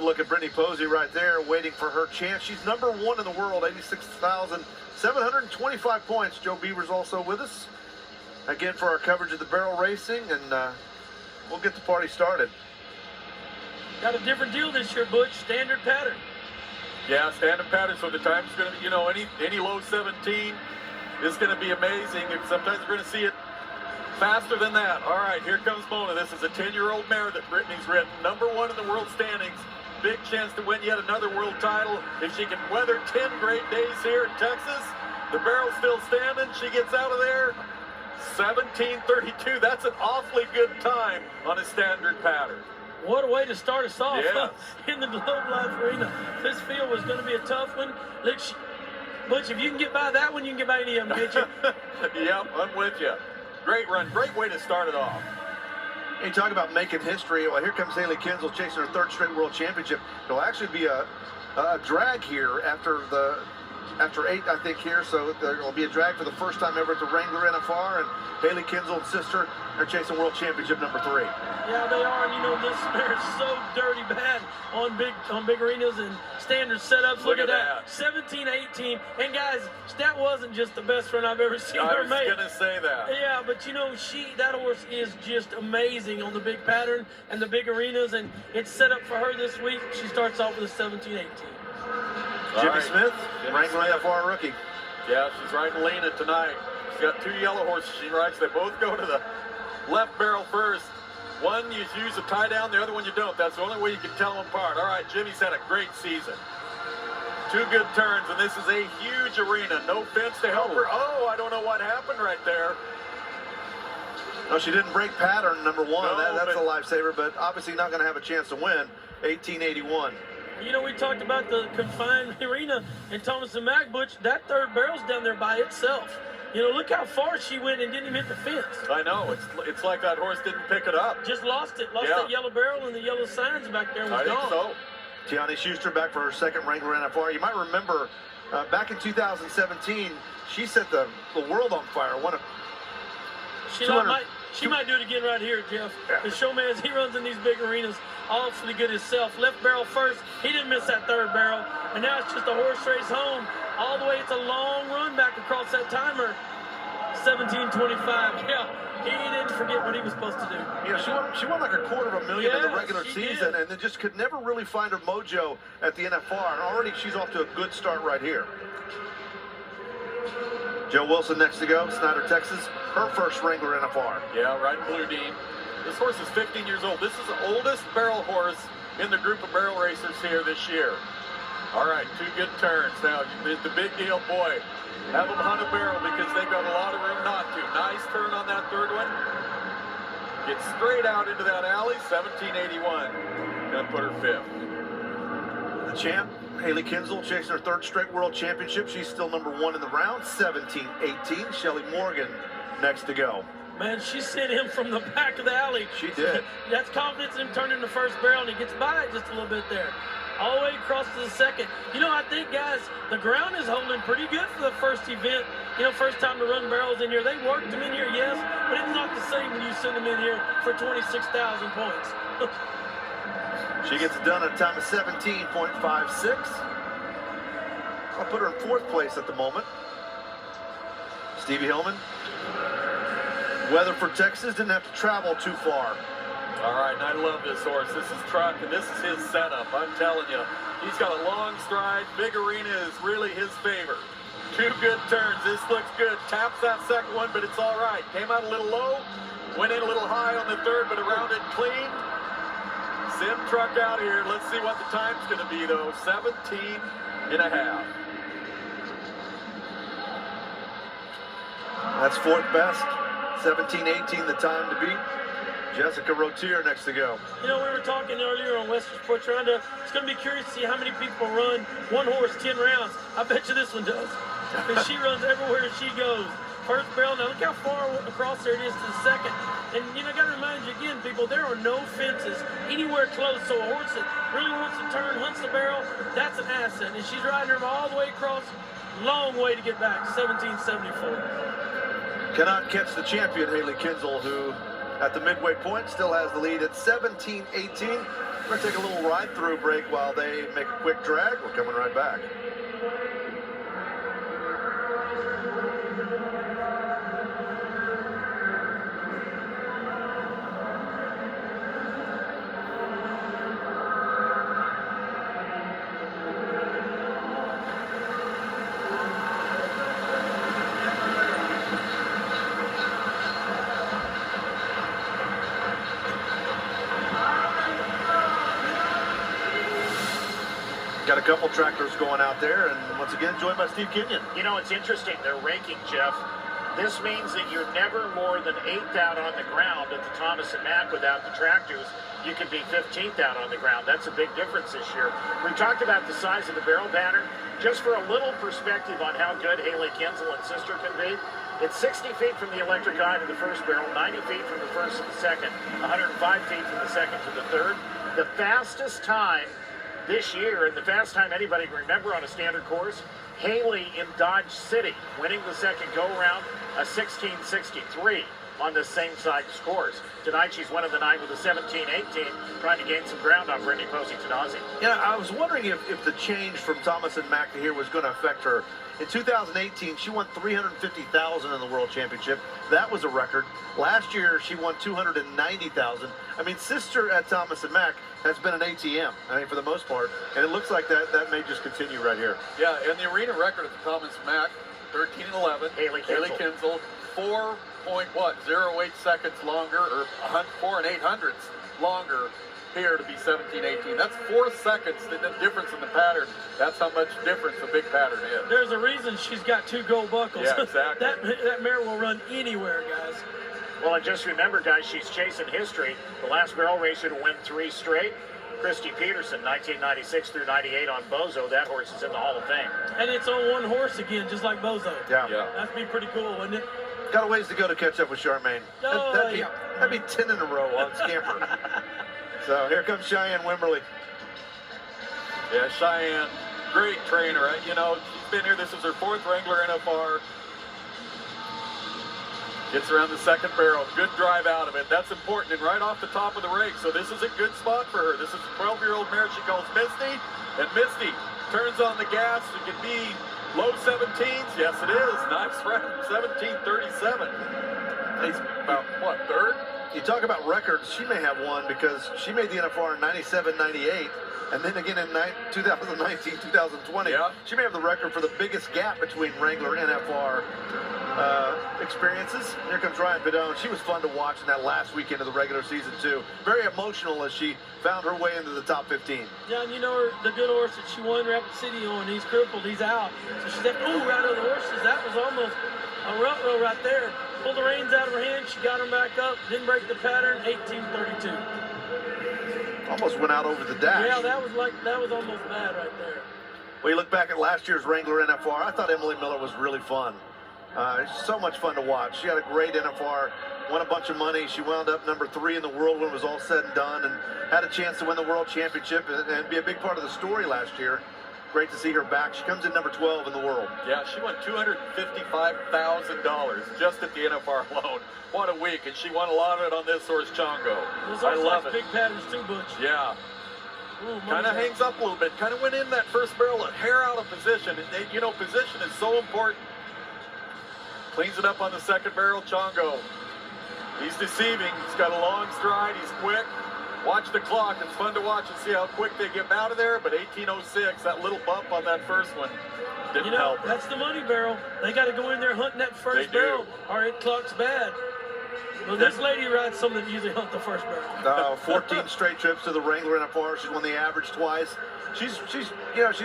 Look at Brittany Posey right there, waiting for her chance. She's number 1 in the world, 86,725 points. Joe Beaver's also with us, again, for our coverage of the barrel racing, and we'll get the party started. Got a different deal this year, Butch. Standard pattern. Yeah, standard pattern, so the time's going to be, any low 17 is going to be amazing. And sometimes we're going to see it faster than that. All right, here comes Mona. This is a 10-year-old mare that Brittany's ridden. Number 1 in the world standings. Big chance to win yet another world title if she can weather 10 great days here in Texas. The barrel's still standing. She gets out of there. 17:32. That's an awfully good time on a standard pattern. What a way to start us off Yes. in the Globe Life Arena. This field was going to be a tough one. Look, Butch, if you can get by that one, you can get by any of them, can't you? Yep, I'm with you. Great run. Great way to start it off. You talk about making history. Well, here comes Haley Kinsel chasing her 3rd straight world championship. It'll actually be a drag here after 8, I think, here. So there will be a drag for the first time ever at the Wrangler NFR. And Haley Kinsel and sister are chasing world championship number 3. Yeah, they are. And this mare is so dirty bad on big arenas and standard setups. Look at that. 17-18. And guys, that wasn't just the best run I've ever seen her make. I was going to say that. Yeah, but that horse is just amazing on the big pattern and the big arenas, and it's set up for her this week. She starts off with a 17-18. Jimmy Smith, Wrangler NFR rookie. Yeah, she's riding Lena tonight. She's got 2 yellow horses she rides. They both go to the left barrel first. One you use a tie down, the other one you don't. That's the only way you can tell them apart. All right, Jimmy's had a great season. 2 good turns, and this is a huge arena. No fence to help her. Oh, I don't know what happened right there. No, she didn't break pattern, number 1. No, that's a lifesaver, but obviously not going to have a chance to win. 1881. We talked about the confined arena in Thomas and Mack, Butch. That 3rd barrel's down there by itself. Look how far she went and didn't even hit the fence. I know. It's like that horse didn't pick it up. Just lost it. Lost that yellow barrel and the yellow signs back there. Was gone. So. Tiani Schuster back for her 2nd Wrangler NFR. You might remember back in 2017, she set the world on fire. She might do it again right here, Jeff. The showman, he runs in these big arenas awfully good himself. Left barrel first. He didn't miss that 3rd barrel. And now it's just a horse race home. All the way, it's a long run back across that timer. 17:25. Yeah, he didn't forget what he was supposed to do. Yeah, she won like $250,000 in the regular season, and then just could never really find her mojo at the NFR. And already she's off to a good start right here. Joe Wilson next to go, Snyder, Texas, her 1st Wrangler NFR. Yeah, riding Blue Dean. This horse is 15 years old. This is the oldest barrel horse in the group of barrel racers here this year. All right, 2 good turns. Now, the big deal, boy, have them hunt a barrel because they've got a lot of room not to. Nice turn on that 3rd one. Get straight out into that alley, 1781. Gonna put her 5th. The champ, Haley Kinsel, chasing her 3rd straight world championship. She's still number 1 in the round, 17-18. Shelly Morgan next to go. Man, she sent him from the back of the alley. She did. That's confidence in him turning the 1st barrel, and he gets by it just a little bit there. All the way across to the 2nd. I think, guys, the ground is holding pretty good for the 1st event. First time to run barrels in here. They worked them in here, yes, but it's not the same when you send them in here for 26,000 points. She gets it done at a time of 17.56. I'll put her in 4th place at the moment. Stevie Hillman. Weatherford, Texas, didn't have to travel too far. All right, and I love this horse. This is Truck, and this is his setup. I'm telling you, he's got a long stride. Big arena is really his favor. 2 good turns. This looks good. Taps that 2nd one, but it's all right. Came out a little low, went in a little high on the 3rd, but around it clean. Send Truck out here. Let's see what the time's going to be, though. 17.5. That's 4th best. 17-18 the time to beat. Jessica Rotier next to go. We were talking earlier on Western Sports Roundup. It's going to be curious to see how many people run one horse 10 rounds. I bet you this one does. Because she runs everywhere she goes. 1st barrel. Now look how far across there it is to the 2nd. And I got to remind you again, people, there are no fences anywhere close. So a horse that really wants to turn, hunts the barrel, that's an asset. And she's riding her all the way across. Long way to get back. 17.74. Cannot catch the champion, Haley Kinsel, who at the midway point still has the lead at 17-18. We're going to take a little ride-through break while they make a quick drag. We're coming right back. Got a couple tractors going out there, and once again, joined by Steve Kenyon. You know, it's interesting, they're ranking, Jeff. This means that you're never more than 8th out on the ground at the Thomas and Mack without the tractors. You could be 15th out on the ground. That's a big difference this year. We talked about the size of the barrel pattern. Just for a little perspective on how good Haley Kinsel and sister can be, it's 60 feet from the electric eye to the first barrel, 90 feet from the first to the second, 105 feet from the second to the third. The fastest time this year, and the fastest time anybody can remember on a standard course, Haley in Dodge City, winning the second go-around, a 16.63 on the same side scores. Tonight she's won of the night with a 17.18, trying to gain some ground on Brittany Posey-Tanasi. Yeah, I was wondering if the change from Thomas and Mack to here was going to affect her. In 2018, she won $350,000 in the World Championship. That was a record. Last year, she won $290,000. I mean, sister at Thomas and Mack has been an ATM, I mean, for the most part. And it looks like that may just continue right here. Yeah, and the arena record at the Thomas Mack, 13-11. Haley Kinsel, 4.08 seconds longer, or 4 800ths longer here to be 17-18. That's 4 seconds, the difference in the pattern. That's how much difference a big pattern is. There's a reason she's got 2 gold buckles. Yeah, exactly. that mare will run anywhere, guys. Well, and just remember, guys, she's chasing history. The last barrel racer to win 3 straight, Christy Peterson, 1996 through 98 on Bozo. That horse is in the Hall of Fame. And it's on one horse again, just like Bozo. Yeah. That'd be pretty cool, wouldn't it? Got a ways to go to catch up with Charmaine. Oh, That'd be 10 in a row on Scamper. So here comes Cheyenne Wimberly. Yeah, Cheyenne, great trainer. You know, she's been here. This is her 4th Wrangler NFR. Gets around the second barrel. Good drive out of it. That's important. And right off the top of the rake. So this is a good spot for her. This is a 12-year-old mare she calls Misty. And Misty turns on the gas. It could be low 17s. Yes, it is. Nice round. 17:37. He's about, what, 3rd? You talk about records, she may have one because she made the NFR in 97, 98, and then again in 2019, 2020. Yeah. She may have the record for the biggest gap between Wrangler and NFR experiences. Here comes Ryan Padone. She was fun to watch in that last weekend of the regular season, too. Very emotional as she found her way into the top 15. Yeah, and you know the good horse that she won Rapid City on, he's crippled, he's out. So she's like, ooh, right on the horses. That was almost a rough row right there. Pulled the reins out of her hand, she got them back up, didn't break the pattern, 18:32. Almost went out over the dash. Yeah, that was almost bad right there. Well, you look back at last year's Wrangler NFR, I thought Emily Miller was really fun. So much fun to watch. She had a great NFR, won a bunch of money. She wound up number 3 in the world when it was all said and done, and had a chance to win the World Championship and be a big part of the story last year. Great to see her back. She comes in number 12 in the world. Yeah, she won $255,000 just at the NFR alone. What a week, and she won a lot of it on this horse, Chongo. I love it. Big patterns too, Butch. Yeah. Kind of hangs up a little bit. Kind of went in that first barrel a hair out of position. And, you know, position is so important. Cleans it up on the second barrel, Chongo. He's deceiving. He's got a long stride. He's quick. Watch the clock. It's fun to watch and see how quick they get out of there. But 18:06, that little bump on that first one didn't help. That's the money barrel. They got to go in there hunting that first barrel, or it clock's bad. Well, this lady rides some that usually hunt the first barrel. 14 straight trips to the Wrangler NFR. She's won the average twice. She's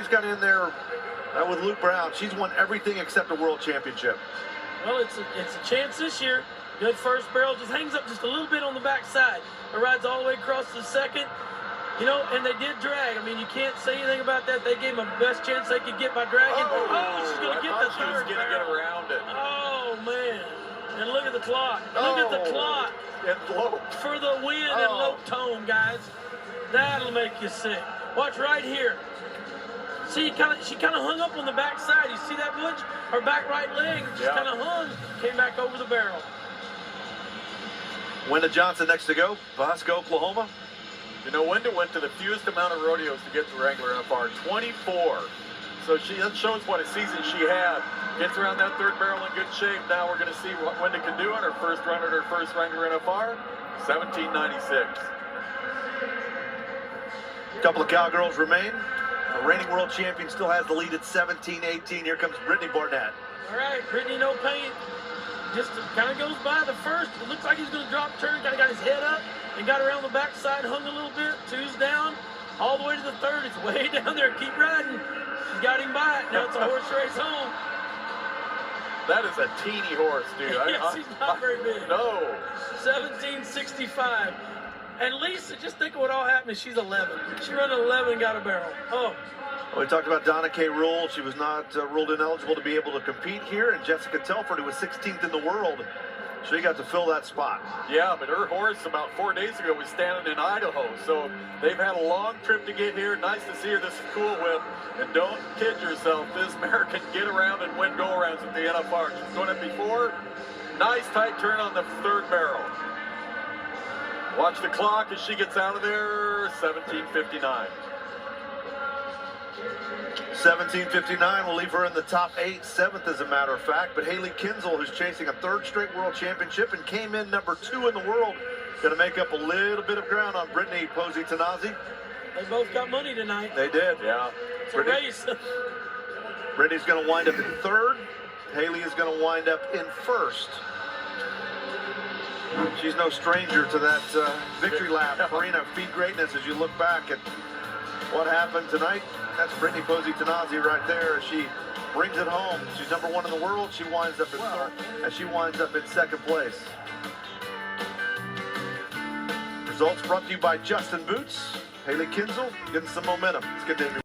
got in there with Luke Brown. She's won everything except a world championship. Well, it's a chance this year. Good first barrel, just hangs up just a little bit on the backside. It rides all the way across the second. You know, and they did drag. I mean, you can't say anything about that. They gave them the best chance they could get by dragging. Oh, she's going to get the third. She was going to get around it. Oh, man. And look at the clock. Look at the clock. And low. For the win and low tone, guys. That'll make you sick. Watch right here. See, she kind of hung up on the backside. You see that, Butch? Her back right leg just kind of hung. Came back over the barrel. Wenda Johnson next to go, Bosco, Oklahoma. You know, Wenda went to the fewest amount of rodeos to get to Wrangler NFR, 24. So that shows what a season she had. Gets around that third barrel in good shape. Now we're going to see what Wenda can do on her first run at her first Wrangler NFR, 1796. A couple of cowgirls remain. The reigning world champion still has the lead at 17-18. Here comes Brittany Barnett. All right, Brittany, no paint. Just kind of goes by the first. It looks like he's going to drop turn. Kind of got his head up and got around the backside, hung a little bit. Two's down, all the way to the third. It's way down there. Keep riding. She got him by it. Now it's a horse race home. That is a teeny horse, dude. Yes, he's not very big. No. 1765. And Lisa, just think of what all happened. She's 11. She run 11 and got a barrel. Oh. Well, we talked about Donna K. Rule. She was not ruled ineligible to be able to compete here. And Jessica Telford, who was 16th in the world, she got to fill that spot. Yeah, but her horse about 4 days ago was standing in Idaho. So they've had a long trip to get here. Nice to see her. This is cool whip. And don't kid yourself. This mare can get around and win go-arounds at the NFR. She's done it before. Nice tight turn on the third barrel. Watch the clock as she gets out of there. 17:59. 17:59 will leave her in the top 8, 7th as a matter of fact. But Haley Kinzel, who's chasing a 3rd straight world championship and came in number 2 in the world, going to make up a little bit of ground on Brittany Posey-Tanazi. They both got money tonight. They did. Yeah. It's a race. Brittany's going to wind up in 3rd. Haley is going to wind up in 1st. She's no stranger to that victory lap. Farina, feed greatness as you look back at what happened tonight. That's Brittany Posey-Tanazi right there as she brings it home. She's number 1 in the world. She winds up in 3rd, and she winds up in 2nd place. Results brought to you by Justin Boots. Haley Kinzel getting some momentum. Let's continue.